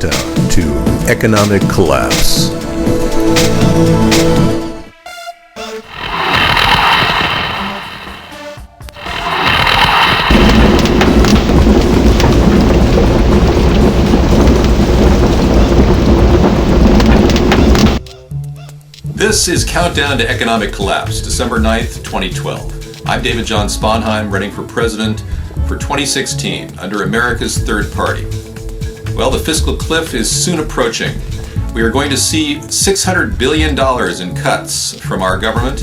countdown to economic collapse. This is Countdown to Economic Collapse, December 9th, 2012. I'm David John Sponheim, running for president for 2016 under America's Third Party. Well, the fiscal cliff is soon approaching. We are going to see $600 billion in cuts from our government.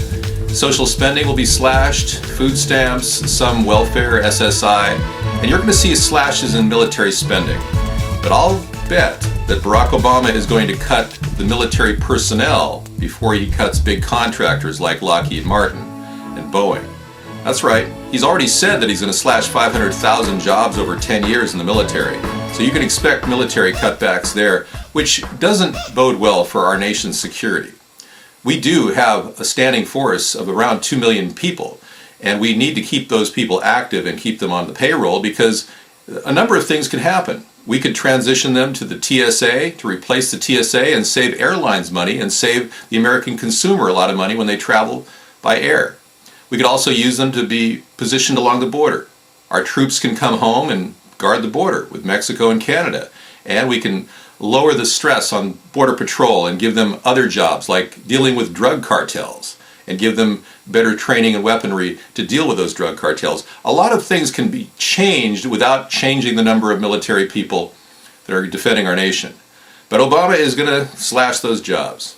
Social spending will be slashed, food stamps, some welfare, SSI, and you're going to see slashes in military spending. But I'll bet that Barack Obama is going to cut the military personnel before he cuts big contractors like Lockheed Martin and Boeing. That's right, he's already said that he's going to slash 500,000 jobs over 10 years in the military. So you can expect military cutbacks there, which doesn't bode well for our nation's security. We do have a standing force of around 2 million people, and we need to keep those people active and keep them on the payroll because a number of things can happen. We could transition them to the TSA to replace the TSA and save airlines money and save the American consumer a lot of money when they travel by air. We could also use them to be positioned along the border. Our troops can come home and guard the border with Mexico and Canada, and we can lower the stress on Border Patrol and give them other jobs like dealing with drug cartels and give them better training and weaponry to deal with those drug cartels. A lot of things can be changed without changing the number of military people that are defending our nation. But Obama is going to slash those jobs.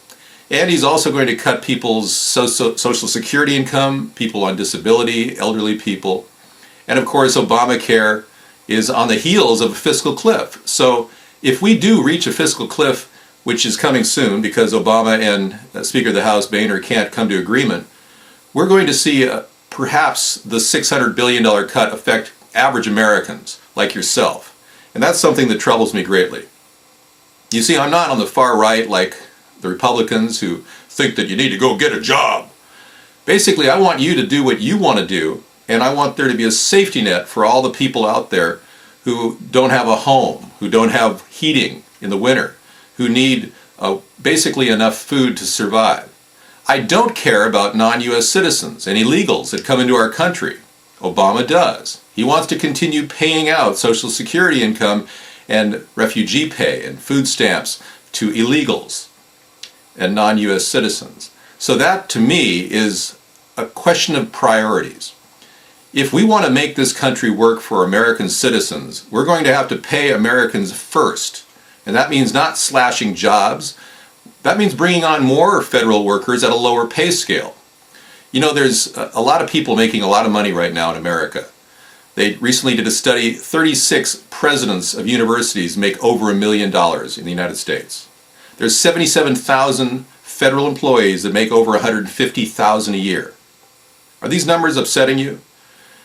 And he's also going to cut people's social security income, people on disability, elderly people. And of course, Obamacare is on the heels of a fiscal cliff. So if we do reach a fiscal cliff, which is coming soon because Obama and Speaker of the House Boehner can't come to agreement, we're going to see perhaps the $600 billion cut affect average Americans like yourself. And that's something that troubles me greatly. You see, I'm not on the far right like the Republicans who think that you need to go get a job. Basically, I want you to do what you want to do, and I want there to be a safety net for all the people out there who don't have a home, who don't have heating in the winter, who need basically enough food to survive. I don't care about non-U.S. citizens and illegals that come into our country. Obama does. He wants to continue paying out Social Security income and refugee pay and food stamps to illegals and non-U.S. citizens. So that, to me, is a question of priorities. If we want to make this country work for American citizens, we're going to have to pay Americans first. And that means not slashing jobs. That means bringing on more federal workers at a lower pay scale. You know, there's a lot of people making a lot of money right now in America. They recently did a study, 36 presidents of universities make over $1 million in the United States. There's 77,000 federal employees that make over $150,000 a year. Are these numbers upsetting you?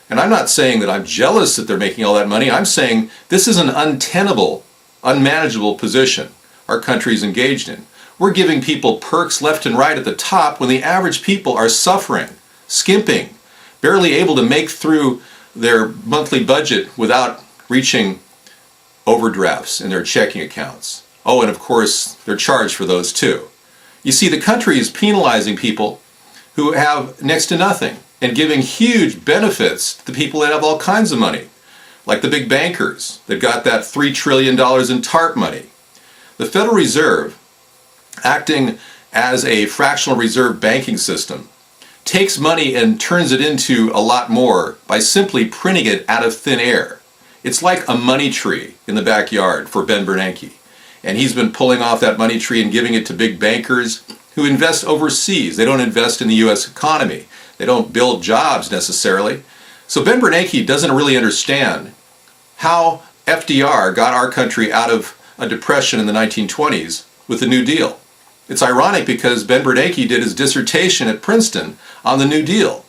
And I'm not saying that I'm jealous that they're making all that money. I'm saying this is an untenable, unmanageable position our country is engaged in. We're giving people perks left and right at the top when the average people are suffering, skimping, barely able to make through their monthly budget without reaching overdrafts in their checking accounts. Oh, and of course, they're charged for those too. You see, the country is penalizing people who have next to nothing and giving huge benefits to the people that have all kinds of money, like the big bankers that got that $3 trillion in TARP money. The Federal Reserve, acting as a fractional reserve banking system, takes money and turns it into a lot more by simply printing it out of thin air. It's like a money tree in the backyard for Ben Bernanke. And he's been pulling off that money tree and giving it to big bankers who invest overseas. They don't invest in the U.S. economy. They don't build jobs necessarily. So Ben Bernanke doesn't really understand how FDR got our country out of a depression in the 1920s with the New Deal. It's ironic because Ben Bernanke did his dissertation at Princeton on the New Deal.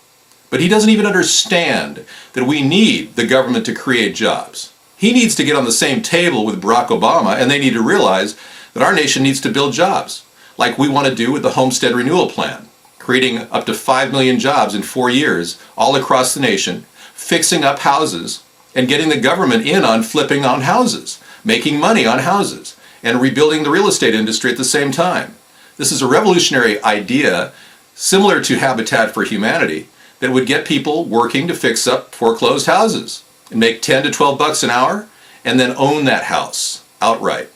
But he doesn't even understand that we need the government to create jobs. He needs to get on the same table with Barack Obama, and they need to realize that our nation needs to build jobs, like we want to do with the Homestead Renewal Plan, creating up to 5 million jobs in 4 years all across the nation, fixing up houses, and getting the government in on flipping on houses, making money on houses. and rebuilding the real estate industry at the same time. This is a revolutionary idea similar to Habitat for Humanity that would get people working to fix up foreclosed houses and make 10 to 12 bucks an hour and then own that house outright,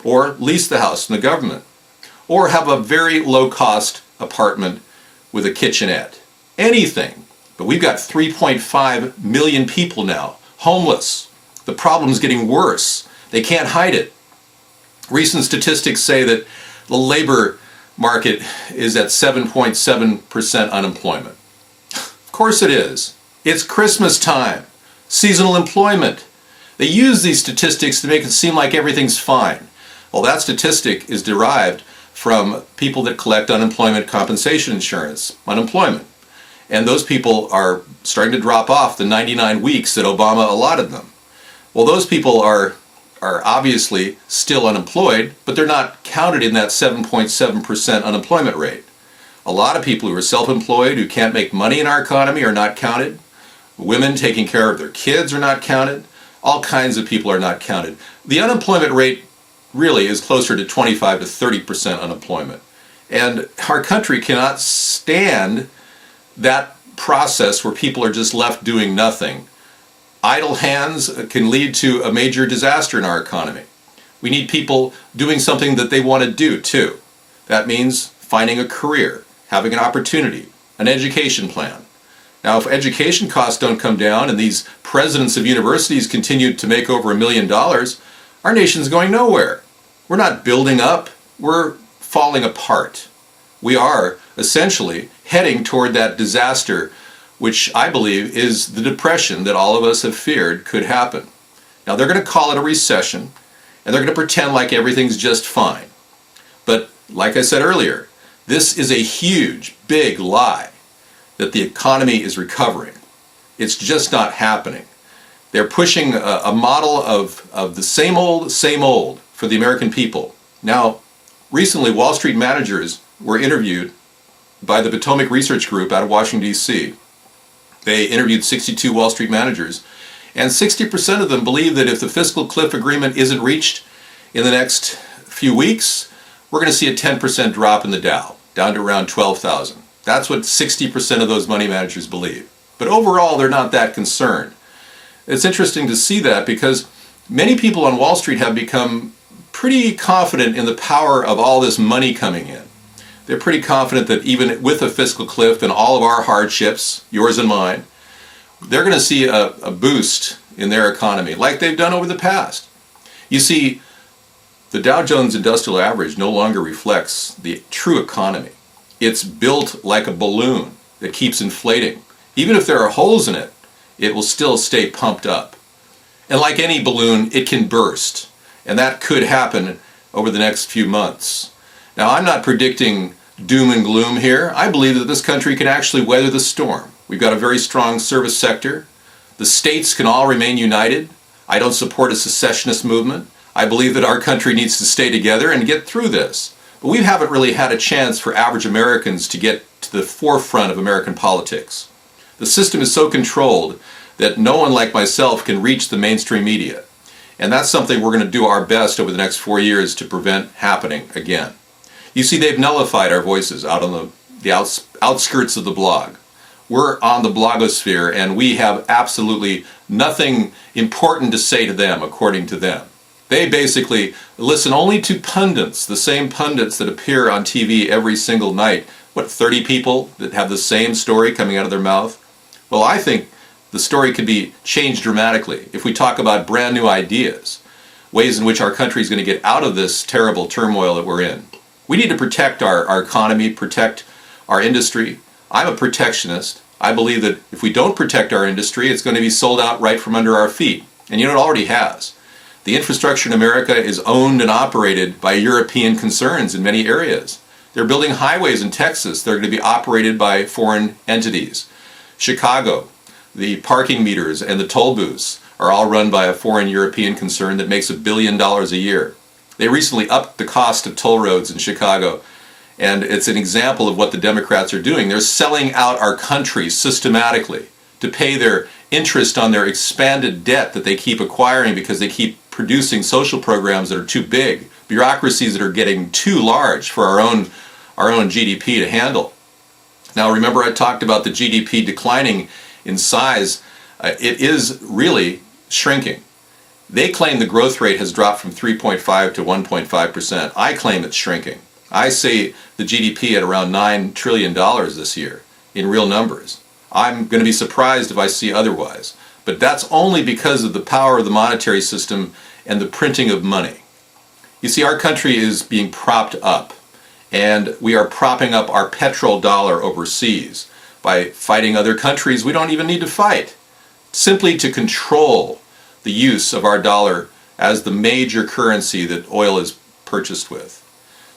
or lease the house from the government, or have a very low-cost apartment with a kitchenette. Anything. But we've got 3.5 million people now homeless. The problem's getting worse. They can't hide it. Recent statistics say that the labor market is at 7.7% unemployment. Of course it is. It's Christmas time. Seasonal employment. They use these statistics to make it seem like everything's fine. Well, that statistic is derived from people that collect unemployment compensation insurance, unemployment. And those people are starting to drop off the 99 weeks that Obama allotted them. Well, those people are obviously still unemployed, but they're not counted in that 7.7% unemployment rate. A lot of people who are self-employed, who can't make money in our economy, are not counted. Women taking care of their kids are not counted. All kinds of people are not counted. The unemployment rate really is closer to 25 to 30% unemployment. And our country cannot stand that process where people are just left doing nothing. Idle hands can lead to a major disaster in our economy. We need people doing something that they want to do too. That means finding a career, having an opportunity, an education plan. Now, if education costs don't come down and these presidents of universities continue to make over $1 million, our nation's going nowhere. We're not building up, we're falling apart. We are essentially heading toward that disaster, which I believe is the depression that all of us have feared could happen. Now, they're going to call it a recession, and they're going to pretend like everything's just fine. But like I said earlier, this is a huge, big lie that the economy is recovering. It's just not happening. They're pushing a model of the same old for the American people. Now, recently, Wall Street managers were interviewed by the Potomac Research Group out of Washington, D.C. They interviewed 62 Wall Street managers, and 60% of them believe that if the fiscal cliff agreement isn't reached in the next few weeks, we're going to see a 10% drop in the Dow, down to around 12,000. That's what 60% of those money managers believe. But overall, they're not that concerned. It's interesting to see that because many people on Wall Street have become pretty confident in the power of all this money coming in. They're pretty confident that even with a fiscal cliff and all of our hardships, yours and mine, they're going to see a boost in their economy like they've done over the past. You see, the Dow Jones Industrial Average no longer reflects the true economy. It's built like a balloon that keeps inflating. Even if there are holes in it, it will still stay pumped up. And like any balloon, it can burst. And that could happen over the next few months. Now, I'm not predicting doom and gloom here. I believe that this country can actually weather the storm. We've got a very strong service sector. The states can all remain united. I don't support a secessionist movement. I believe that our country needs to stay together and get through this. But we haven't really had a chance for average Americans to get to the forefront of American politics. The system is so controlled that no one like myself can reach the mainstream media. And that's something we're going to do our best over the next 4 years to prevent happening again. You see, they've nullified our voices out on the outskirts of the blog. We're on the blogosphere, and we have absolutely nothing important to say to them, according to them. They basically listen only to pundits, the same pundits that appear on TV every single night. 30 people that have the same story coming out of their mouth? Well, I think the story could be changed dramatically if we talk about brand new ideas, ways in which our country is going to get out of this terrible turmoil that we're in. We need to protect our economy, protect our industry. I'm a protectionist. I believe that if we don't protect our industry, it's going to be sold out right from under our feet. And it already has. The infrastructure in America is owned and operated by European concerns in many areas. They're building highways in Texas. They're going to be operated by foreign entities. Chicago, the parking meters and the toll booths are all run by a foreign European concern that makes $1 billion a year. They recently upped the cost of toll roads in Chicago, and it's an example of what the Democrats are doing. They're selling out our country systematically to pay their interest on their expanded debt that they keep acquiring because they keep producing social programs that are too big, bureaucracies that are getting too large for our own GDP to handle. Now remember, I talked about the GDP declining in size. It is really shrinking. They claim the growth rate has dropped from 3.5 to 1.5%. I claim it's shrinking. I say the GDP at around $9 trillion this year in real numbers. I'm going to be surprised if I see otherwise. But that's only because of the power of the monetary system and the printing of money. You see, our country is being propped up, and we are propping up our petrodollar overseas by fighting other countries we don't even need to fight, simply to control the use of our dollar as the major currency that oil is purchased with.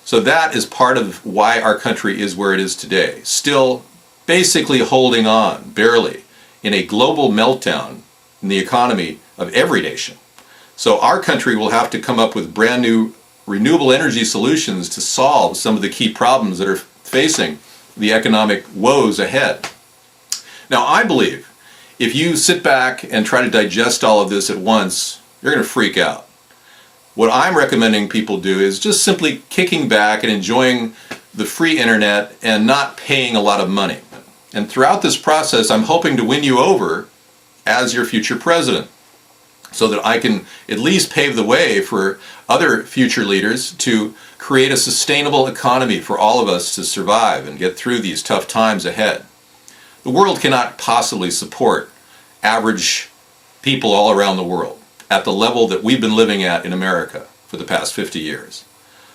So that is part of why our country is where it is today, still basically holding on, barely, in a global meltdown in the economy of every nation. So our country will have to come up with brand new renewable energy solutions to solve some of the key problems that are facing the economic woes ahead. Now, I believe if you sit back and try to digest all of this at once, you're going to freak out. What I'm recommending people do is just simply kicking back and enjoying the free internet and not paying a lot of money. And throughout this process, I'm hoping to win you over as your future president, so that I can at least pave the way for other future leaders to create a sustainable economy for all of us to survive and get through these tough times ahead. The world cannot possibly support average people all around the world at the level that we've been living at in America for the past 50 years.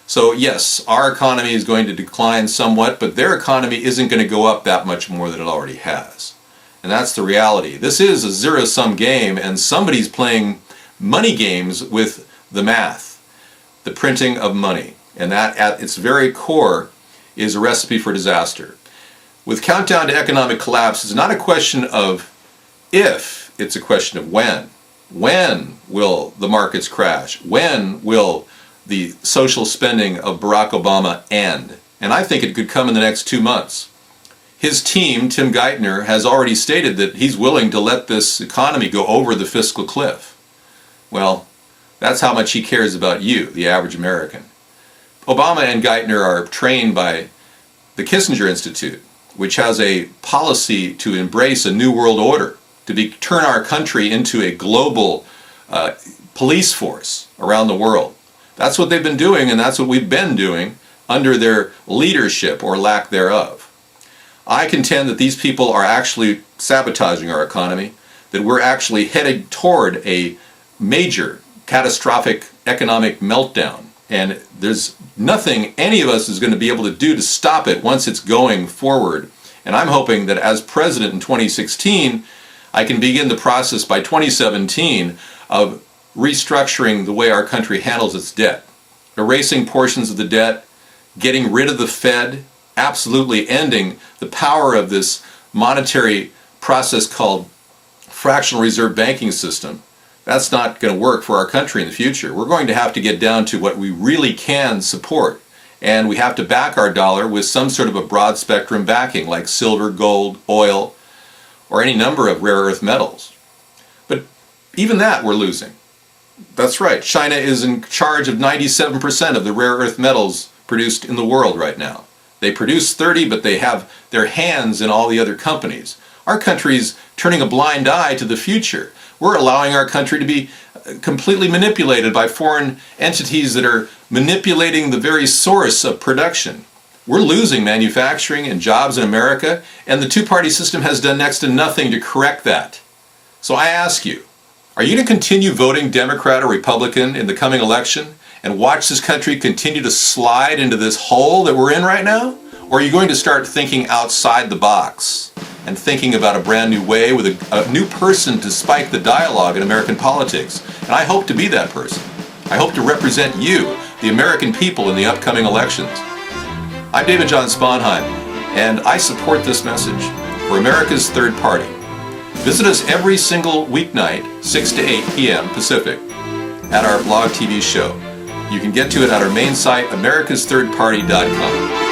So yes, our economy is going to decline somewhat, but their economy isn't going to go up that much more than it already has. And that's the reality. This is a zero-sum game, and somebody's playing money games with the math, the printing of money. And that, at its very core, is a recipe for disaster. With Countdown to Economic Collapse, it's not a question of if, it's a question of when. When will the markets crash? When will the social spending of Barack Obama end? And I think it could come in the next 2 months. His team, Tim Geithner, has already stated that he's willing to let this economy go over the fiscal cliff. Well, that's how much he cares about you, the average American. Obama and Geithner are trained by the Kissinger Institute, which has a policy to embrace a new world order, to turn our country into a global police force around the world. That's what they've been doing, and that's what we've been doing under their leadership or lack thereof. I contend that these people are actually sabotaging our economy, that we're actually headed toward a major catastrophic economic meltdown, and there's nothing any of us is going to be able to do to stop it once it's going forward. And I'm hoping that as president in 2016, I can begin the process by 2017 of restructuring the way our country handles its debt, erasing portions of the debt, getting rid of the Fed, absolutely ending the power of this monetary process called fractional reserve banking system. That's not going to work for our country in the future. We're going to have to get down to what we really can support, and we have to back our dollar with some sort of a broad spectrum backing, like silver, gold, oil, or any number of rare earth metals. But even that we're losing. That's right, China is in charge of 97% of the rare earth metals produced in the world right now. They produce 30, but they have their hands in all the other companies. Our country's turning a blind eye to the future. We're allowing our country to be completely manipulated by foreign entities that are manipulating the very source of production. We're losing manufacturing and jobs in America, and the two-party system has done next to nothing to correct that. So I ask you, are you going to continue voting Democrat or Republican in the coming election and watch this country continue to slide into this hole that we're in right now? Or are you going to start thinking outside the box and thinking about a brand new way with a new person to spike the dialogue in American politics? And I hope to be that person. I hope to represent you, the American people, in the upcoming elections. I'm David John Sponheim, and I support this message for America's Third Party. Visit us every single weeknight, 6 to 8 p.m. Pacific, at our blog TV show. You can get to it at our main site, americasthirdparty.com.